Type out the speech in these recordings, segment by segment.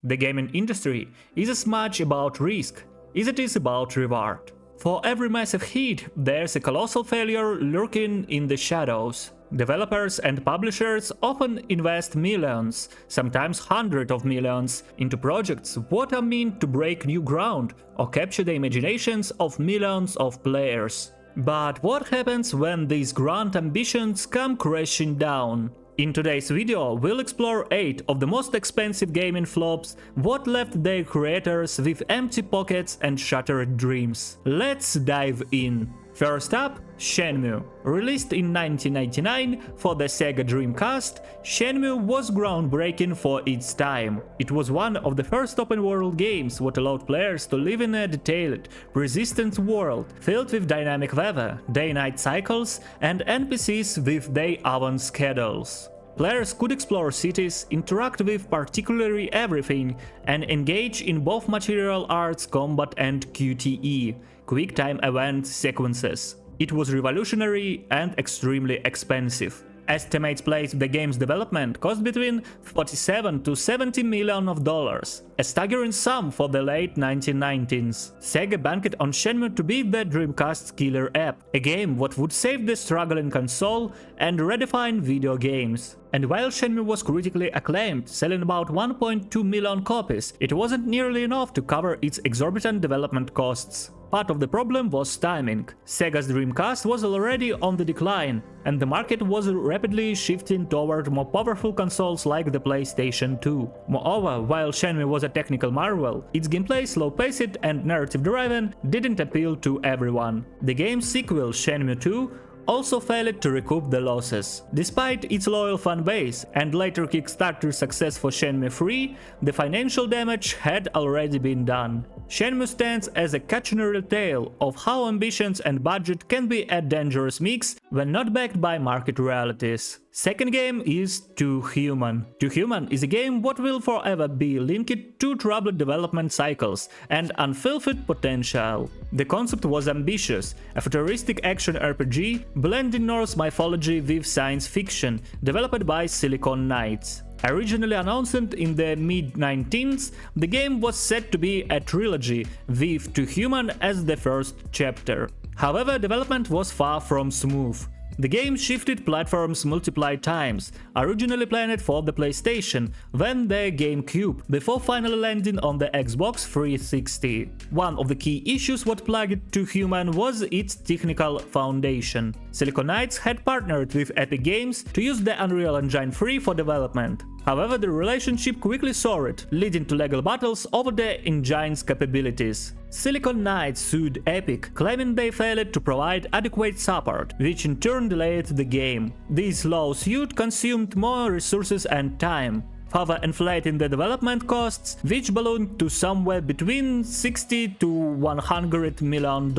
The gaming industry is as much about risk as it is about reward. For every massive hit, there's a colossal failure lurking in the shadows. Developers and publishers often invest millions, sometimes hundreds of millions, into projects that are meant to break new ground or capture the imaginations of millions of players. But what happens when these grand ambitions come crashing down? In today's video, we'll explore 8 of the most expensive gaming flops that left their creators with empty pockets and shattered dreams. Let's dive in. First up, Shenmue. Released in 1999 for the Sega Dreamcast, Shenmue was groundbreaking for its time. It was one of the first open-world games that allowed players to live in a detailed, persistent world filled with dynamic weather, day-night cycles, and NPCs with their own schedules. Players could explore cities, interact with particularly everything, and engage in both material arts, combat, and QTE, quick time event sequences. It was revolutionary and extremely expensive. Estimates place the game's development cost between $47 to $70 million, a staggering sum for the late 1990s. Sega banked on Shenmue to be the Dreamcast's killer app, a game that would save the struggling console and redefine video games. And while Shenmue was critically acclaimed, selling about 1.2 million copies, it wasn't nearly enough to cover its exorbitant development costs. Part of the problem was timing. Sega's Dreamcast was already on the decline, and the market was rapidly shifting toward more powerful consoles like the PlayStation 2. Moreover, while Shenmue was a technical marvel, its gameplay, slow-paced and narrative-driven, didn't appeal to everyone. The game's sequel, Shenmue 2, also failed to recoup the losses. Despite its loyal fan base and later Kickstarter success for Shenmue 3, the financial damage had already been done. Shenmue stands as a cautionary tale of how ambitions and budget can be a dangerous mix when not backed by market realities. Second game is Too Human. Too Human is a game that will forever be linked to troubled development cycles and unfulfilled potential. The concept was ambitious, a futuristic action RPG blending Norse mythology with science fiction, developed by Silicon Knights. Originally announced in the mid-19s, the game was set to be a trilogy, with Too Human as the first chapter. However, development was far from smooth. The game shifted platforms multiple times, originally planned for the PlayStation, then the GameCube, before finally landing on the Xbox 360. One of the key issues that plagued Too Human was its technical foundation. Silicon Knights had partnered with Epic Games to use the Unreal Engine 3 for development. However, the relationship quickly soured, leading to legal battles over the engine's capabilities. Silicon Knights sued Epic, claiming they failed to provide adequate support, which in turn delayed the game. This lawsuit consumed more resources and time, further inflating the development costs, which ballooned to somewhere between $60 to $100 million.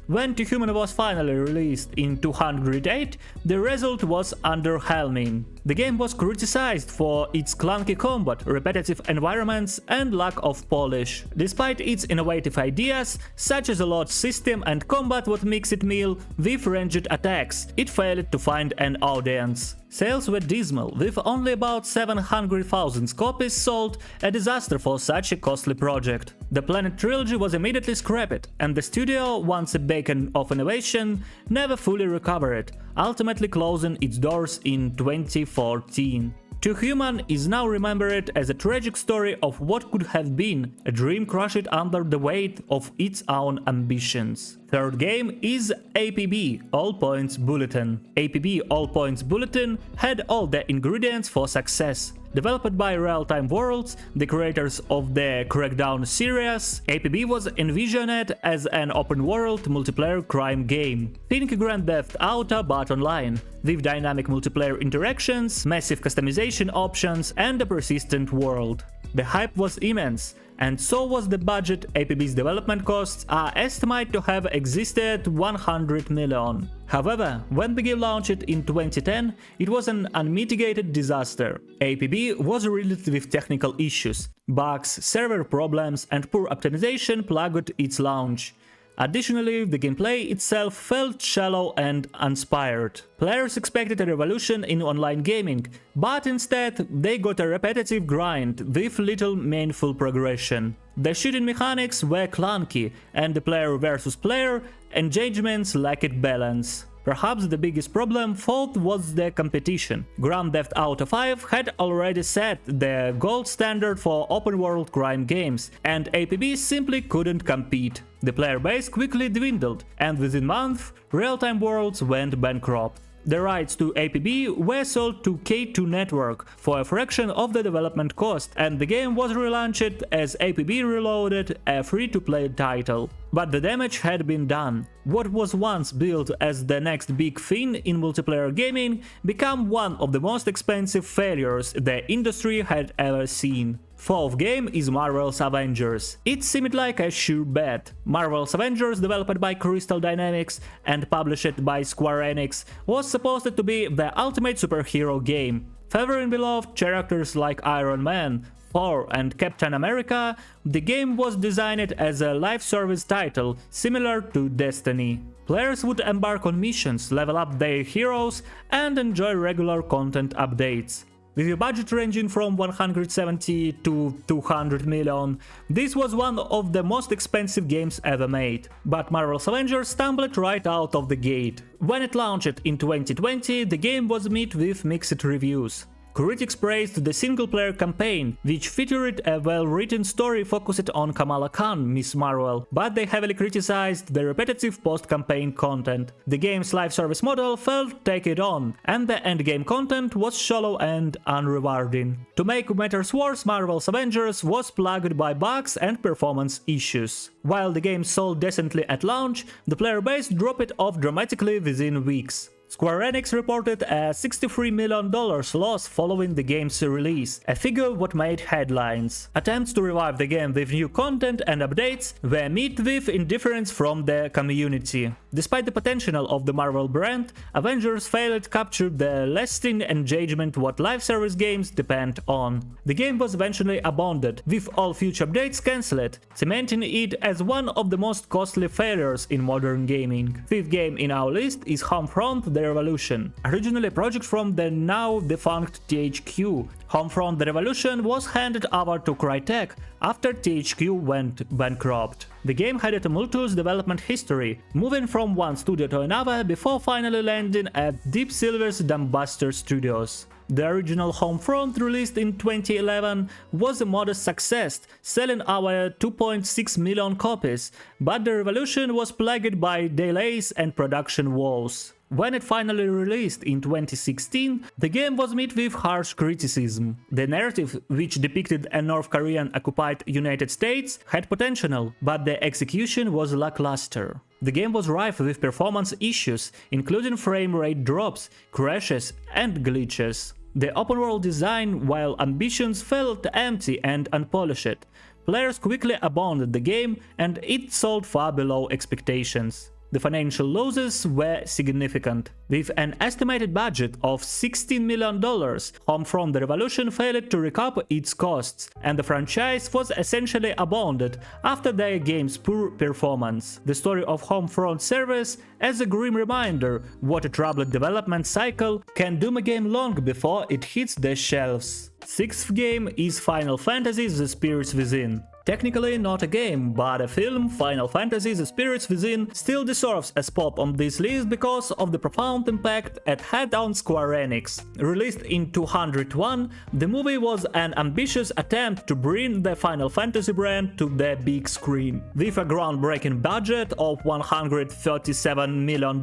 When Too Human was finally released in 2008, the result was underwhelming. The game was criticized for its clunky combat, repetitive environments, and lack of polish. Despite its innovative ideas, such as a load system and combat that mix it meal with ranged attacks, it failed to find an audience. Sales were dismal, with only about 700,000 copies sold, a disaster for such a costly project. The planned trilogy was immediately scrapped, and the studio, once a beacon of innovation, never fully recovered, ultimately closing its doors in 2014. Too Human is now remembered as a tragic story of what could have been, a dream crushed under the weight of its own ambitions. Third game is APB All Points Bulletin. APB All Points Bulletin had all the ingredients for success. Developed by Real-Time Worlds, the creators of the Crackdown series, APB was envisioned as an open-world multiplayer crime game. Think Grand Theft Auto but online, with dynamic multiplayer interactions, massive customization options, and a persistent world. The hype was immense, and so was the budget. APB's development costs are estimated to have existed $100 million. However, when the game launched in 2010, it was an unmitigated disaster. APB was riddled with technical issues. Bugs, server problems, and poor optimization plagued its launch. Additionally, the gameplay itself felt shallow and uninspired. Players expected a revolution in online gaming, but instead they got a repetitive grind with little meaningful progression. The shooting mechanics were clunky, and the player versus player engagements lacked balance. Perhaps the biggest problem felt was the competition. Grand Theft Auto 5 had already set the gold standard for open-world crime games, and APB simply couldn't compete. The player base quickly dwindled, and within months, real-time worlds went bankrupt. The rights to APB were sold to K2 Network for a fraction of the development cost, and the game was relaunched as APB Reloaded, a free-to-play title. But the damage had been done. What was once built as the next big thing in multiplayer gaming became one of the most expensive failures the industry had ever seen. Fourth game is Marvel's Avengers. It seemed like a sure bet. Marvel's Avengers, developed by Crystal Dynamics and published by Square Enix, was supposed to be the ultimate superhero game. Favoring beloved characters like Iron Man, Thor and Captain America, the game was designed as a live service title, similar to Destiny. Players would embark on missions, level up their heroes, and enjoy regular content updates. With a budget ranging from 170 to 200 million, this was one of the most expensive games ever made. But Marvel's Avengers stumbled right out of the gate. When it launched in 2020, the game was met with mixed reviews. Critics praised the single-player campaign, which featured a well-written story focused on Kamala Khan, Miss Marvel, but they heavily criticized the repetitive post-campaign content. The game's live service model felt tacked on, and the endgame content was shallow and unrewarding. To make matters worse, Marvel's Avengers was plagued by bugs and performance issues. While the game sold decently at launch, the player base dropped off dramatically within weeks. Square Enix reported a $63 million loss following the game's release, a figure what made headlines. Attempts to revive the game with new content and updates were met with indifference from the community. Despite the potential of the Marvel brand, Avengers failed to capture the lasting engagement what live service games depend on. The game was eventually abandoned, with all future updates cancelled, cementing it as one of the most costly failures in modern gaming. Fifth game in our list is Homefront: The Revolution. Originally a project from the now defunct THQ, Homefront: The Revolution was handed over to Crytek after THQ went bankrupt. The game had a tumultuous development history, moving from one studio to another before finally landing at Deep Silver's Dumbbuster Studios. The original Homefront, released in 2011, was a modest success, selling over 2.6 million copies, but the Revolution was plagued by delays and production woes. When it finally released in 2016, the game was met with harsh criticism. The narrative, which depicted a North Korean-occupied United States, had potential, but the execution was lackluster. The game was rife with performance issues, including frame rate drops, crashes, and glitches. The open-world design, while ambitions, felt empty and unpolished. Players quickly abandoned the game, and it sold far below expectations. The financial losses were significant. With an estimated budget of $16 million, Homefront: The Revolution failed to recoup its costs, and the franchise was essentially abandoned after the game's poor performance. The story of Homefront serves as a grim reminder what a troubled development cycle can doom a game long before it hits the shelves. Sixth game is Final Fantasy: The Spirits Within. Technically not a game, but a film, Final Fantasy: The Spirits Within still deserves a spot on this list because of the profound impact it had on Square Enix. Released in 2001, the movie was an ambitious attempt to bring the Final Fantasy brand to the big screen. With a groundbreaking budget of $137 million,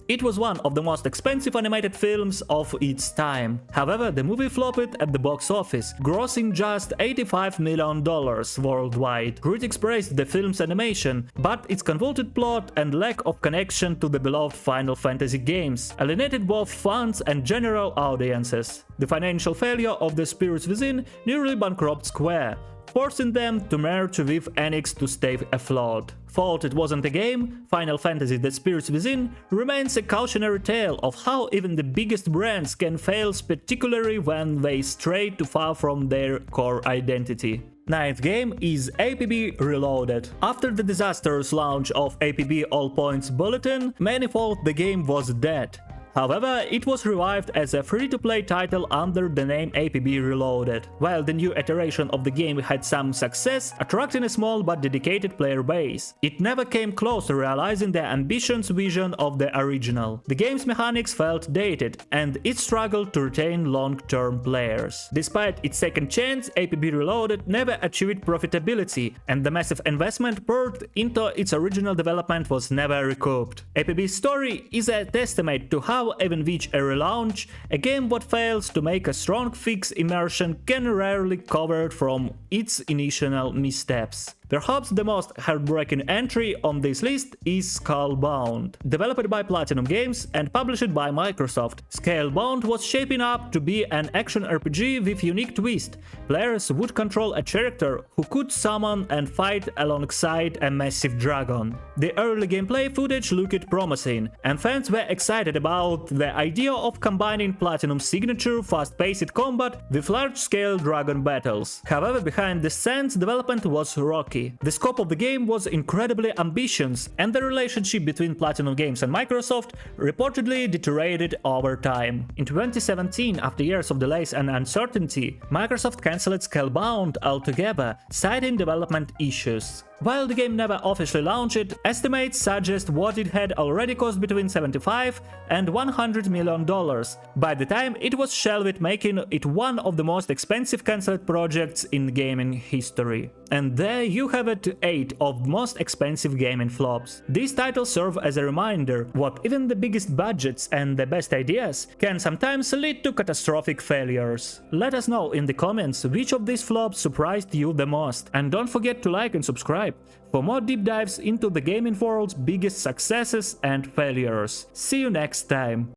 it was one of the most expensive animated films of its time. However, the movie flopped at the box office, grossing just $85 million worldwide. Critics praised the film's animation, but its convoluted plot and lack of connection to the beloved Final Fantasy games alienated both fans and general audiences. The financial failure of The Spirits Within nearly bankrupted Square, forcing them to merge with Enix to stay afloat. Thought it wasn't a game, Final Fantasy: The Spirits Within remains a cautionary tale of how even the biggest brands can fail, particularly when they stray too far from their core identity. Ninth game is APB Reloaded. After the disastrous launch of APB All Points Bulletin, many thought the game was dead. However, it was revived as a free-to-play title under the name APB Reloaded. While the new iteration of the game had some success, attracting a small but dedicated player base, it never came close to realizing the ambitious vision of the original. The game's mechanics felt dated, and it struggled to retain long-term players. Despite its second chance, APB Reloaded never achieved profitability, and the massive investment poured into its original development was never recouped. APB's story is a testament to how even with a relaunch, a game that fails to make a strong fix immersion can rarely recover from its initial missteps. Perhaps the most heartbreaking entry on this list is Skullbound. Developed by Platinum Games and published by Microsoft, Scalebound was shaping up to be an action RPG with unique twist. Players would control a character who could summon and fight alongside a massive dragon. The early gameplay footage looked promising, and fans were excited about the idea of combining Platinum's signature fast-paced combat with large-scale dragon battles. However, behind the scenes, development was rocky. The scope of the game was incredibly ambitious, and the relationship between Platinum Games and Microsoft reportedly deteriorated over time. In 2017, after years of delays and uncertainty, Microsoft cancelled Scalebound altogether, citing development issues. While the game never officially launched, estimates suggest what it had already cost between $75 and $100 million by the time it was shelved, making it one of the most expensive cancelled projects in gaming history. And there you have it, 8 of most expensive gaming flops. These titles serve as a reminder what even the biggest budgets and the best ideas can sometimes lead to catastrophic failures. Let us know in the comments which of these flops surprised you the most, and don't forget to like and subscribe for more deep dives into the gaming world's biggest successes and failures. See you next time!